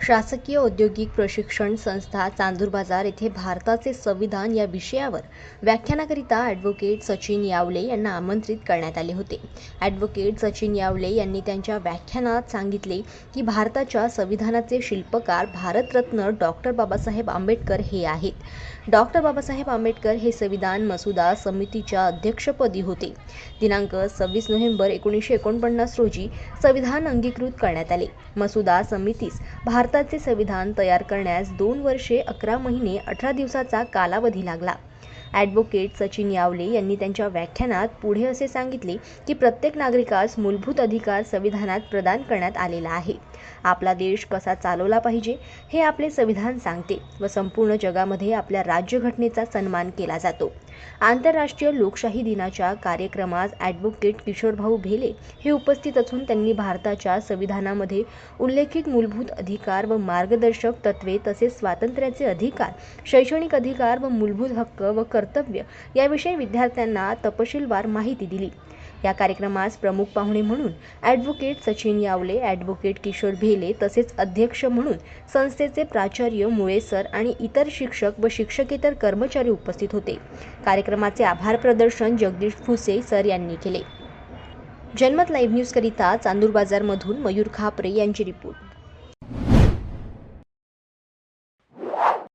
शासकीय औद्योगिक प्रशिक्षण संस्था चांदूर बाजार येथे भारताचे संविधान या विषयावर व्याख्यानाकरिता ॲडव्होकेट सचिन यावले यांना आमंत्रित करण्यात आले होते. ॲडव्होकेट सचिन यावले यांनी त्यांच्या व्याख्यानात सांगितले की भारताच्या संविधानाचे शिल्पकार भारतरत्न डॉक्टर बाबासाहेब आंबेडकर हे आहेत. डॉक्टर बाबासाहेब आंबेडकर हे संविधान मसुदा समितीच्या अध्यक्षपदी होते. दिनांक 26 नोव्हेंबर 1949 रोजी संविधान अंगीकृत करण्यात आले. मसुदा समितीस भारताचे संविधान तयार करण्यास 2 वर्षे 11 महिने 18 दिवसाचा कालावधी लागला. ॲडव्होकेट सचिन यावले यांनी त्यांच्या व्याख्यानात पुढे असे सांगितले की प्रत्येक नागरिकास मूलभूत अधिकार संविधानात प्रदान करण्यात आलेला आहे. आपला देश कसा चालवला पाहिजे हे आपले संविधान सांगते व संपूर्ण जगामध्ये आपल्या राज्यघटनेचा सन्मान केला जातो. आंतरराष्ट्रीय लोकशाही दिनाच्या कार्यक्रमास ॲडव्होकेट किशोरभाऊ भेले हे उपस्थित असून त्यांनी भारताच्या संविधानामध्ये उल्लेखित मूलभूत अधिकार व मार्गदर्शक तत्त्वे तसेच स्वातंत्र्याचे अधिकार, शैक्षणिक अधिकार व मूलभूत हक्क व कर्तव्य याविषयी विद्यार्थ्यांना तपशीलवार माहिती दिली. या कार्यक्रमास प्रमुख पाहुणे म्हणून ॲडव्होकेट सचिन यावले, ॲडव्होकेट किशोर भेले तसेच अध्यक्ष म्हणून संस्थेचे प्राचार्य मुळे सर आणि इतर शिक्षक व शिक्षकेतर कर्मचारी उपस्थित होते. कार्यक्रमाचे आभार प्रदर्शन जगदीश फुसे सर यांनी केले. जनमत लाईव्ह न्यूजकरिता चांदूर बाजारमधून मयूर खापरे यांची रिपोर्ट.